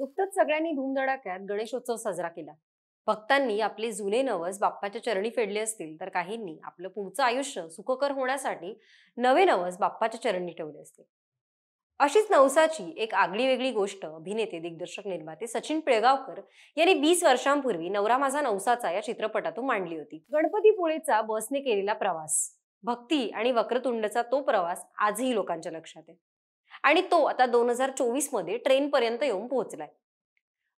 नुकतंच सगळ्यांनी धूमधडाक्यात गणेशोत्सव साजरा केला. भक्तांनी आपले जुने नवस बाप्पाच्या चरणी फेडले असतील, तर काहींनी आपलं पुढचं आयुष्य सुखकर होण्यासाठी नवे नवस बाप्पाच्या चरणी ठेवले असतील. अशीच नवसाची एक आगळी वेगळी गोष्ट अभिनेते, दिग्दर्शक, निर्माते सचिन पिळगावकर यांनी 20 वर्षांपूर्वी नवरा माझा नवसाचा या चित्रपटातून मांडली होती. गणपतीपुळेचा बसने केलेला प्रवास, भक्ती आणि वक्रतुंडचा तो प्रवास आजही लोकांच्या लक्षात आहे. आणि तो आता 2024 मध्ये ट्रेन पर्यंत येऊन पोहोचलाय.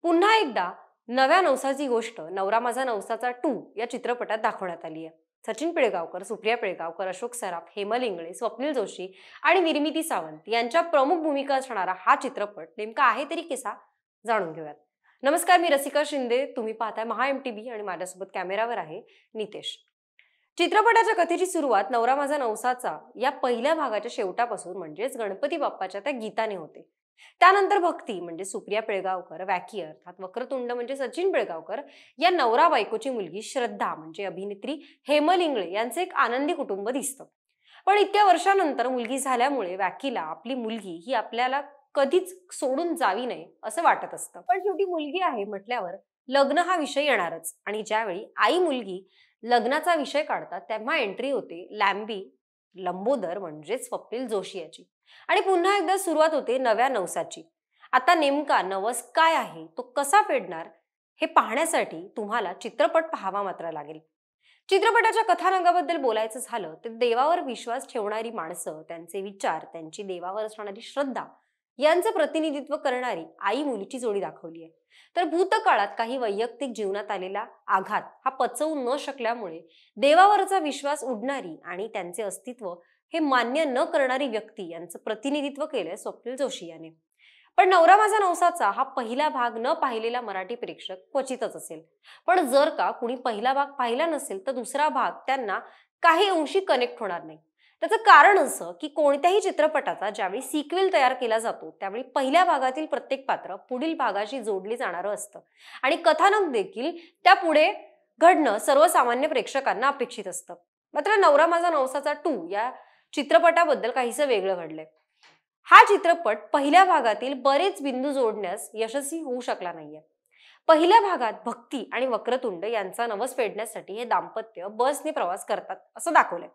पुन्हा एकदा नव्या नवसाची गोष्ट नवरा माझा नवसाचा 2 या चित्रपटात दाखवण्यात आली आहे. सचिन पिळगावकर, सुप्रिया पिळगावकर, अशोक सराफ, हेमल इंगळे, स्वप्नील जोशी आणि निर्मिती सावंत यांच्या प्रमुख भूमिका असणारा हा चित्रपट नेमका आहे तरी कसा, जाणून घेऊयात. नमस्कार, मी रसिका शिंदे. तुम्ही पाहताय महा MTV आणि माझ्यासोबत कॅमेरावर आहे नितेश. चित्रपटाच्या कथेची सुरुवात नवरा माझा नवसाचा या पहिल्या भागाच्या शेवटापासून म्हणजेच गणपती बाप्पाच्या त्या गीताने होते. त्यानंतर भक्ती म्हणजे सुप्रिया पिळगावकर, वॅकी अर्थात वक्रतुंड म्हणजे सचिन पिळगावकर या नवरा बायकोची मुलगी श्रद्धा म्हणजे अभिनेत्री हेमल इंगळे यांचे एक आनंदी कुटुंब दिसतं. पण इतक्या वर्षानंतर मुलगी झाल्यामुळे वॅकीला आपली मुलगी ही आपल्याला कधीच सोडून जावी नये असं वाटत असतं. पण शेवटी मुलगी आहे म्हटल्यावर लग्न हा विषय येणारच. आणि ज्यावेळी आई मुलगी लग्नाचा विषय काढतात तेव्हा एंट्री होते लंबोदर म्हणजे स्वप्नील जोशी याची. आणि पुन्हा एकदा सुरुवात होते नव्या नवसाची. आता नेमका नवस काय आहे, तो कसा फेडणार, हे पाहण्यासाठी तुम्हाला चित्रपट पाहावा मात्र लागेल. चित्रपटाच्या कथानकाबद्दल बोलायचं झालं तर देवावर विश्वास ठेवणारी माणसं, त्यांचे विचार, त्यांची देवावर असणारी श्रद्धा यांचं प्रतिनिधित्व करणारी आई मुलीची जोडी दाखवली आहे. तर भूतकाळात काही वैयक्तिक जीवनात आलेला आघात हा पचवू न शकल्यामुळे देवावरचा विश्वास उडणारी आणि त्यांचे अस्तित्व हे मान्य न करणारी व्यक्ती यांचं प्रतिनिधित्व केलंय स्वप्नील जोशी याने. पण नवरा माझा नवसाचा हा पहिला भाग न पाहिलेला मराठी प्रेक्षक क्वचितच असेल. पण जर का कुणी पहिला भाग पाहिला नसेल तर दुसरा भाग त्यांना काही अंशी कनेक्ट होणार नाही. त्याचं कारण असं की कोणत्याही चित्रपटाचा ज्यावेळी सिक्वेल तयार केला जातो त्यावेळी पहिल्या भागातील प्रत्येक पात्र पुढील भागाशी जोडली जाणारं असतं आणि कथानक देखील त्या पुढे घडणं सर्वसामान्य प्रेक्षकांना अपेक्षित असतं. मात्र नवरा माझा नवसाचा 2 या चित्रपटाबद्दल काहीसं वेगळं घडलंय. हा चित्रपट पहिल्या भागातील बरेच बिंदू जोडण्यास यशस्वी होऊ शकला नाहीये. पहिल्या भागात भक्ती आणि वक्रतुंड यांचा नवस फेडण्यासाठी हे दाम्पत्य बसने प्रवास करतात असं दाखवलंय.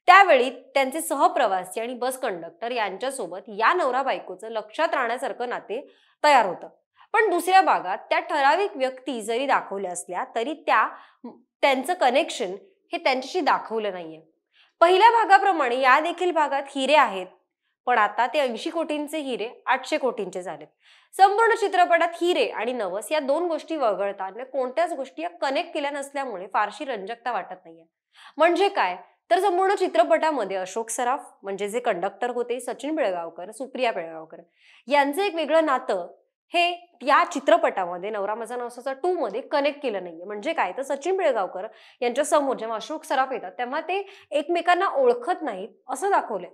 त्यावेळी त्यांचे सहप्रवासी आणि बस कंडक्टर यांच्यासोबत या नवरा बायकोचं लक्षात राहण्यासारखं नाते तयार होतं. पण दुसऱ्या भागात त्या ठराविक व्यक्ती जरी दाखवल्या असल्या तरी त्यांचं कनेक्शन हे त्यांच्याशी दाखवलं नाहीये. पहिल्या भागाप्रमाणे या देखील भागात हिरे आहेत, पण आता ते 80 कोटींचे हिरे 800 कोटींचे झालेत. संपूर्ण चित्रपटात हिरे आणि नवस या दोन गोष्टी वगळता अन्य कोणत्याच गोष्टी कनेक्ट केल्या नसल्यामुळे फारशी रंजकता वाटत नाहीये. म्हणजे काय तर संपूर्ण चित्रपटामध्ये अशोक सराफ म्हणजे जे कंडक्टर होते, सचिन पिळगावकर, सुप्रिया पिळगावकर यांचं एक वेगळं नातं हे या चित्रपटामध्ये नवरा माझा नवसाचा 2 मध्ये कनेक्ट केलं नाहीये. म्हणजे काय तर सचिन पिळगावकर यांच्या समोर जेव्हा अशोक सराफ येतात तेव्हा ते एकमेकांना ओळखत नाहीत असं दाखवलंय.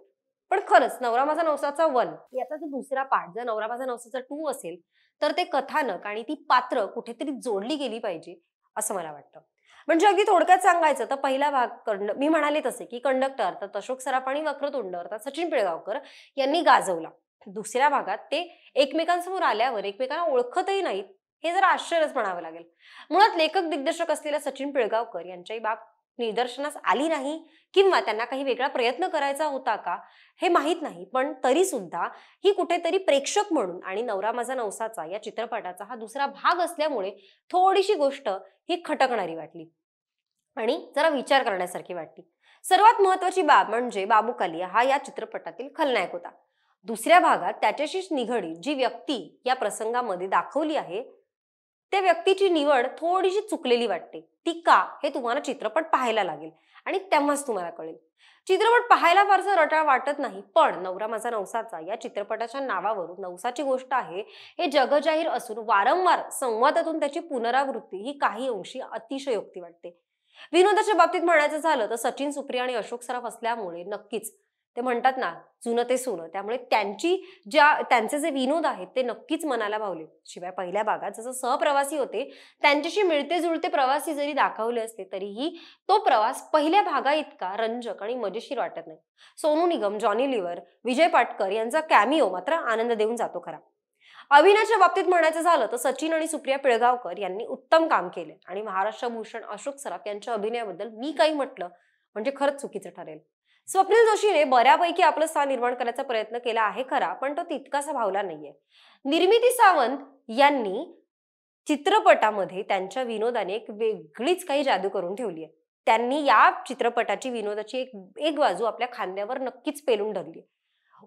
पण खरंच नवरा माझा नवसाचा 1 याचा जो दुसरा पार्ट जर नवरा माझा नवसाचा 2 असेल तर ते कथानक आणि ती पात्र कुठेतरी जोडली गेली पाहिजे असं मला वाटतं. म्हणजे अगदी थोडक्यात सांगायचं तर पहिला भाग मी म्हणाले तसे की कंडक्टर अर्थात अशोक सराफ आणि वक्रतुंड अर्थात सचिन पिळगावकर यांनी गाजवला. दुसऱ्या भागात ते एकमेकांसमोर आल्यावर एकमेकांना ओळखतही नाहीत, हे जरा आश्चर्यच म्हणावं लागेल. मुळात लेखक दिग्दर्शक असलेल्या सचिन पिळगावकर यांच्याही बाब निदर्शनास आली नाही किंवा त्यांना काही वेगळा प्रयत्न करायचा होता का हे माहीत नाही. पण तरी सुद्धा ही कुठेतरी प्रेक्षक म्हणून आणि नवरा माझा नवसाचा या चित्रपटाचा हा दुसरा भाग असल्यामुळे थोडीशी गोष्ट ही खटकणारी वाटली आणि जरा विचार करण्यासारखी वाटली. सर्वात महत्वाची बाब म्हणजे बाबू कालिया हा या चित्रपटातील खलनायक होता. दुसऱ्या भागात त्याच्याशीच निगडीत जी व्यक्ती या प्रसंगामध्ये दाखवली आहे त्या व्यक्तीची निवड थोडीशी चुकलेली वाटते. ती का हे तुम्हाला चित्रपट पाहायला लागेल आणि तेव्हाच तुम्हाला कळेल. चित्रपट पाहायला फारसा रटाळ वाटत नाही, पण नवरा माझा नवसाचा या चित्रपटाच्या नावावरून नवसाची गोष्ट आहे हे जगजाहीर असून वारंवार संवादातून त्याची पुनरावृत्ती ही काही अंशी अतिशयोक्ती वाटते. विनोदाच्या बाबतीत म्हणायचं झालं तर सचिन, सुप्रिया आणि अशोक सराफ असल्यामुळे नक्कीच ते म्हणतात ना जुनं ते सोनं, त्यामुळे त्यांचे जे विनोद आहेत ते नक्कीच मनाला भावले. शिवाय पहिल्या भागात जसं सहप्रवासी होते त्यांच्याशी मिळते जुळते प्रवासी जरी दाखवले असले तरीही तो प्रवास पहिल्या भागा इतका रंजक आणि मजेशीर वाटत नाही. सोनू निगम, जॉनी लिव्हर, विजय पाटकर यांचा कॅमिओ मात्र आनंद देऊन जातो खरा. अभिनयाच्या बाबतीत म्हणायचं झालं तर सचिन आणि सुप्रिया पिळगावकर यांनी उत्तम काम केले आणि महाराष्ट्र भूषण अशोक सराफ यांच्या अभिनयाबद्दल मी काही म्हटलं म्हणजे खरंच चुकीचं ठरेल. स्वप्नील जोशीने बऱ्यापैकी आपलं स्थान निर्माण करायचा प्रयत्न केला आहे खरा, पण तो तितकासा भावला नाहीये. निर्मिती सावंत यांनी चित्रपटामध्ये त्यांच्या विनोदाने एक वेगळीच काही जादू करून ठेवली आहे. त्यांनी या चित्रपटाची विनोदाची एक एक बाजू आपल्या खांद्यावर नक्कीच पेलून धरली.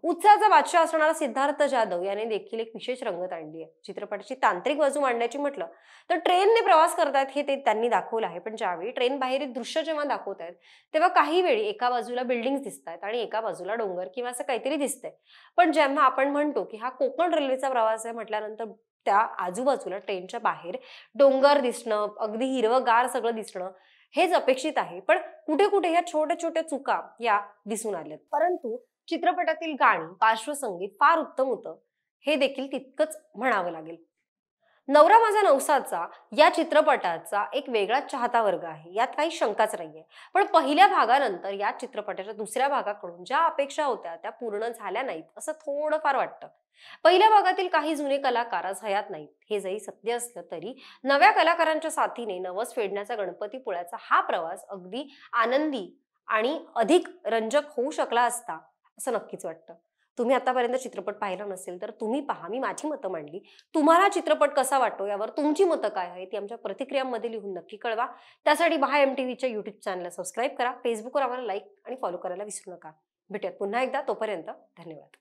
उत्साहाचा बादशाह असणारा सिद्धार्थ जाधव याने देखील एक विशेष रंगत आणली आहे. चित्रपटाची तांत्रिक बाजू मांडायची म्हटलं तर ट्रेनने प्रवास करतायत हे ते त्यांनी दाखवलं आहे. पण ज्यावेळी ट्रेन बाहेरील दृश्य जेव्हा दाखवतायत तेव्हा काही वेळी एका बाजूला बिल्डिंग दिसतायत आणि एका बाजूला डोंगर किंवा असं काहीतरी दिसतंय. पण जेव्हा आपण म्हणतो की हा कोकण रेल्वेचा प्रवास आहे म्हटल्यानंतर त्या आजूबाजूला ट्रेनच्या बाहेर डोंगर दिसणं, अगदी हिरवंगार सगळं दिसणं हेच अपेक्षित आहे. पण कुठे कुठे या छोट्या छोट्या चुका या दिसून आल्यात. परंतु चित्रपटातील गाणी, पार्श्वसंगीत फार उत्तम होतं, हे देखील तितकंच म्हणावं लागेल. नवरा माझा नवसाचा या चित्रपटाचा एक वेगळाच चाहता वर्ग आहे, यात काही शंकाच नाहीये. पण पहिल्या भागानंतर या चित्रपटाच्या दुसऱ्या भागाकडून ज्या अपेक्षा होत्या त्या पूर्ण झाल्या नाहीत असं थोडंफार वाटतं. पहिल्या भागातील काही जुने कलाकार आज हयात नाहीत, हे जरी सत्य असलं तरी नव्या कलाकारांच्या साथीने नवस फेडण्याचा गणपतीपुळ्याचा हा प्रवास अगदी आनंदी आणि अधिक रंजक होऊ शकला असता असं नक्कीच वाटतं. तुम्ही आतापर्यंत चित्रपट पाहिला नसेल तर तुम्ही पहा, मी माझी मतं मांडली. तुम्हाला चित्रपट कसा वाटतो यावर तुमची मतं काय आहेत ती आमच्या प्रतिक्रियांमध्ये लिहून नक्की कळवा. त्यासाठी पहा MTVच्या YouTube चॅनलला सबस्क्राईब करा. फेसबुकवर आम्हाला लाईक आणि फॉलो करायला विसरू नका. भेटूयात पुन्हा एकदा, तोपर्यंत धन्यवाद.